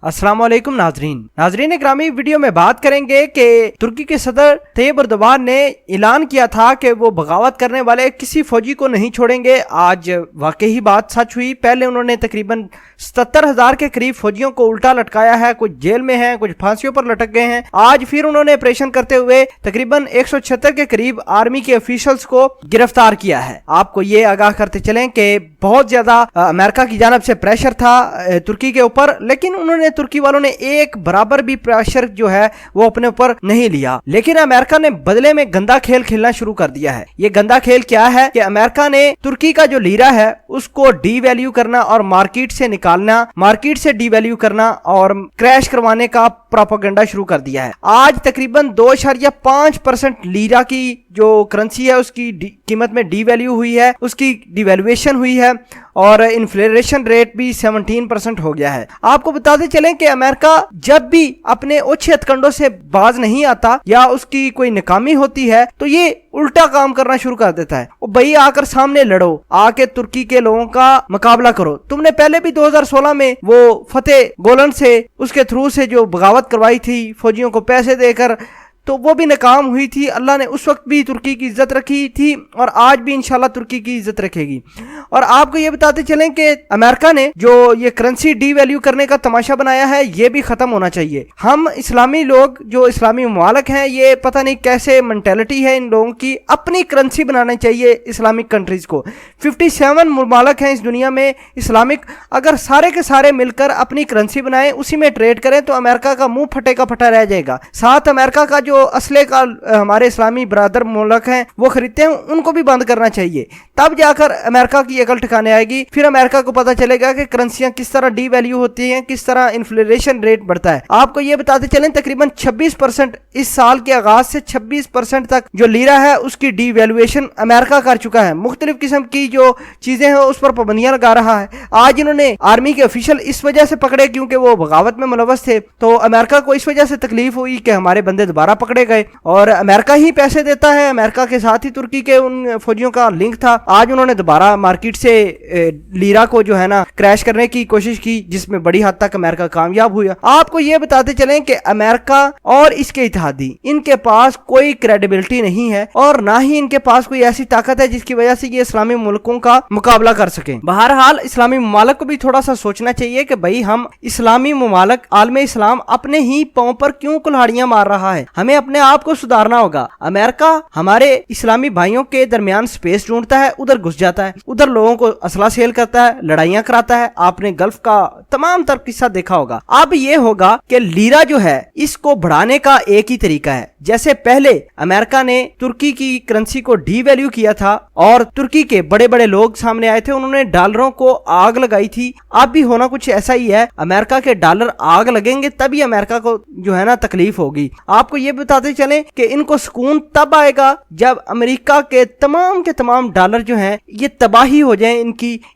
अस्सलाम वालेकुम नाजरीन ग्रामी, वीडियो में बात करेंगे कि तुर्की के सदर तैयब एर्दोगान ने ऐलान किया था कि वो बगावत करने वाले किसी फौजी को नहीं छोड़ेंगे। आज वाकई बात सच हुई। पहले उन्होंने तकरीबन 77,000 के करीब फौजियों को उल्टा लटकाया है, कुछ जेल में हैं, कुछ फांसियों पर लटक गए हैं। आज फिर उन्होंने ऑपरेशन करते हुए तकरीबन 176 के करीब आर्मी के ऑफिशियल्स को गिरफ्तार किया है। आपको ये आगाह करते चलें कि बहुत ज्यादा अमेरिका की जानब से प्रेशर था तुर्की के ऊपर, लेकिन उन्होंने तुर्की वालों ने एक बराबर भी प्रेशर जो है वो अपने ऊपर नहीं लिया। लेकिन अमेरिका ने बदले में गंदा खेल खेलना शुरू कर दिया है। ये गंदा खेल क्या है कि अमेरिका ने तुर्की का जो लीरा है उसको डीवैल्यू करना और मार्केट से निकालना, मार्केट से डीवैल्यू करना और क्रैश करवाने का प्रोपेगेंडा शुरू कर दिया है। आज तकरीबन 2.5% लीरा की जो करेंसी है उसकी कीमत में डीवैल्यू हुई है, उसकी डिवैल्यूएशन हुई है और इन्फ्लेशन रेट भी 17% हो गया है। आपको बताते चलें कि अमेरिका जब भी अपने ओछे हथकंडों से बाज नहीं आता या उसकी कोई नाकामी होती है तो ये उल्टा काम करना शुरू कर देता है। और भाई आकर सामने लड़ो, आके तुर्की के लोगों का मुकाबला करो। तुमने पहले भी 2016 में वो फतेह गोलन से उसके थ्रू से जो बगावत करवाई थी फौजियों को पैसे देकर, तो वो भी नाकाम हुई थी। अल्लाह ने उस वक्त भी तुर्की की इज्जत रखी थी और आज भी इंशाल्लाह तुर्की की इज्जत रखेगी। और आपको ये बताते चलें कि अमेरिका ने जो ये करेंसी डीवैल्यू करने का तमाशा बनाया है ये भी खत्म होना चाहिए। हम इस्लामी लोग जो इस्लामी ममालिक हैं, ये पता नहीं कैसे मेंटेलिटी है इन लोगों की, अपनी करेंसी बनानी चाहिए इस्लामिक कंट्रीज को। 57 ममालिक हैं इस दुनिया में इस्लामिक, अगर सारे के सारे मिलकर अपनी करेंसी बनाएं, उसी में ट्रेड करें तो अमेरिका का मुंह फटे का फटा रह जाएगा। साथ अमेरिका का जो असले का हमारे इस्लामी ब्रदर मुल्क हैं वो खरीदते हैं, उनको भी बंद करना चाहिए। तब जाकर अमेरिका की अकल ठिकाने आएगी। फिर अमेरिका को पता चलेगा कि करेंसियां किस तरह डीवैल्यू होती हैं, किस तरह इन्फ्लेशन रेट बढ़ता है। आपको ये बताते चलें तकरीबन 26% इस साल के आगाज से 26% तक जो लीरा है उसकी डीवैल्यूएशन अमेरिका कर चुका है। मुख्तलिफ किस्म की जो चीजें हैं उस पर पाबंदियां लगा रहा है। आज इन्होंने आर्मी के ऑफिशियल इस वजह से पकड़े क्योंकि वो बगावत में मुलव्वस थे, तो अमेरिका को इस वजह से तकलीफ हुई कि हमारे बंदे दोबारा पकड़े गए और अमेरिका ही पैसे देता है। अमेरिका के साथ ही तुर्की के उन फौजियों का लिंक था। आज उन्होंने दोबारा मार्केट से लीरा को जो है ना क्रैश करने की कोशिश की, जिसमें बड़ी हद तक अमेरिका कामयाब हुआ। आपको ये बताते चलें कि अमेरिका और इसके इत्तेहादी, इनके पास कोई क्रेडिबिलिटी नहीं है और ना ही इनके पास कोई ऐसी ताकत है जिसकी वजह से ये इस्लामी मुल्कों का मुकाबला कर सकें। बहरहाल इस्लामी ममालिक को भी थोड़ा सा सोचना चाहिए कि भाई हम इस्लामी ममालिक आलमे इस्लाम अपने ही पांव पर क्यों कुल्हाड़ियां मार रहा है, हमें अपने आप को सुधारना होगा। अमेरिका हमारे इस्लामी भाइयों के दरमियान स्पेस ढूंढता है, उधर घुस जाता है, उधर लोगों को असला सेल करता है, लड़ाइयां कराता है। आपने गल्फ का तमाम तर किस्सा देखा होगा। अब ये होगा कि लीरा जो है इसको बढ़ाने का एक ही तरीका है। जैसे पहले अमेरिका ने तुर्की की करेंसी को डीवैल्यू किया था और तुर्की के बड़े बड़े लोग सामने आए थे, उन्होंने डॉलरों को आग लगाई थी। अब भी होना कुछ ऐसा ही है। अमेरिका के डॉलर आग लगेंगे तभी अमेरिका को जो है ना तकलीफ होगी। आपको ये बताते चलें कि इनको सुकून तब आएगा जब अमेरिका के तमाम डॉलर जो हैं ये तबाही हो जाए,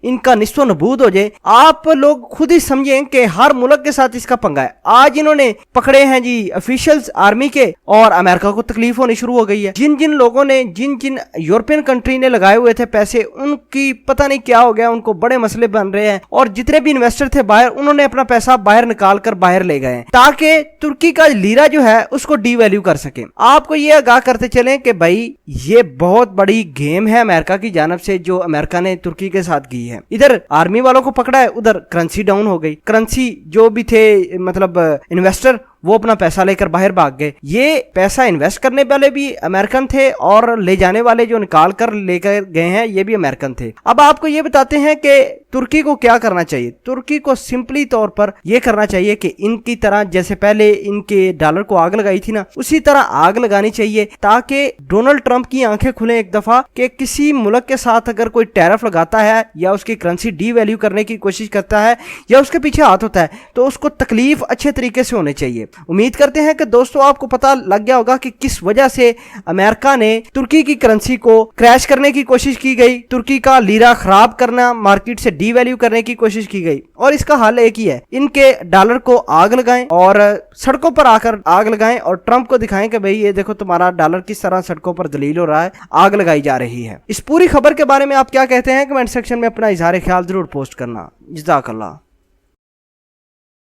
इनका निस्व नबूद हो जाए। आप लोग खुद ही समझें कि हर मुल्क के साथ इसका पंगा है। आज इन्होंने पकड़े हैं जी ऑफिशियल्स आर्मी के और अमेरिका को तकलीफ होनी शुरू हो गई है। जिन जिन लोगों ने जिन यूरोपियन कंट्री ने लगाए हुए थे पैसे, उनकी पता नहीं क्या हो गया, उनको बड़े मसले बन रहे हैं। और जितने भी इन्वेस्टर थे बाहर, उन्होंने अपना पैसा बाहर निकाल कर बाहर ले गए ताकि तुर्की का लीरा जो है उसको डीवैल्यू कर सके। आपको ये आगाह करते चलें कि भाई ये बहुत बड़ी गेम है अमेरिका की जानब से जो अमेरिका ने तुर्की के साथ की है। इधर आर्मी वालों को पकड़ा है, उधर करेंसी डाउन हो गई। करेंसी जो भी थे मतलब इन्वेस्टर वो अपना पैसा लेकर बाहर भाग गए। ये पैसा इन्वेस्ट करने वाले भी अमेरिकन थे और ले जाने वाले जो निकाल कर लेकर गए हैं ये भी अमेरिकन थे। अब आपको ये बताते हैं कि तुर्की को क्या करना चाहिए। तुर्की को सिंपली तौर पर यह करना चाहिए कि इनकी तरह जैसे पहले इनके डॉलर को आग लगाई थी ना, उसी तरह आग लगानी चाहिए ताकि डोनाल्ड ट्रंप की आंखें खुले एक दफा कि किसी मुल्क के साथ अगर कोई टैरिफ लगाता है या उसकी करेंसी डीवैल्यू करने की कोशिश करता है या उसके पीछे हाथ होता है तो उसको तकलीफ अच्छे तरीके से होनी चाहिए। उम्मीद करते हैं कि दोस्तों आपको पता लग गया होगा कि किस वजह से अमेरिका ने तुर्की की करेंसी को क्रैश करने की कोशिश की गई, तुर्की का लीरा खराब करना, मार्केट से डीवैल्यू करने की कोशिश की गई। और इसका हल एक ही है, इनके डॉलर को आग लगाएं और सड़कों पर आकर आग लगाएं और ट्रंप को दिखाएं कि भाई ये देखो तुम्हारा डॉलर किस तरह सड़कों पर दलील हो रहा है, आग लगाई जा रही है। इस पूरी खबर के बारे में आप क्या कहते हैं कमेंट सेक्शन में अपना इजहार ख्याल जरूर पोस्ट करना। जज़ाकल्लाह।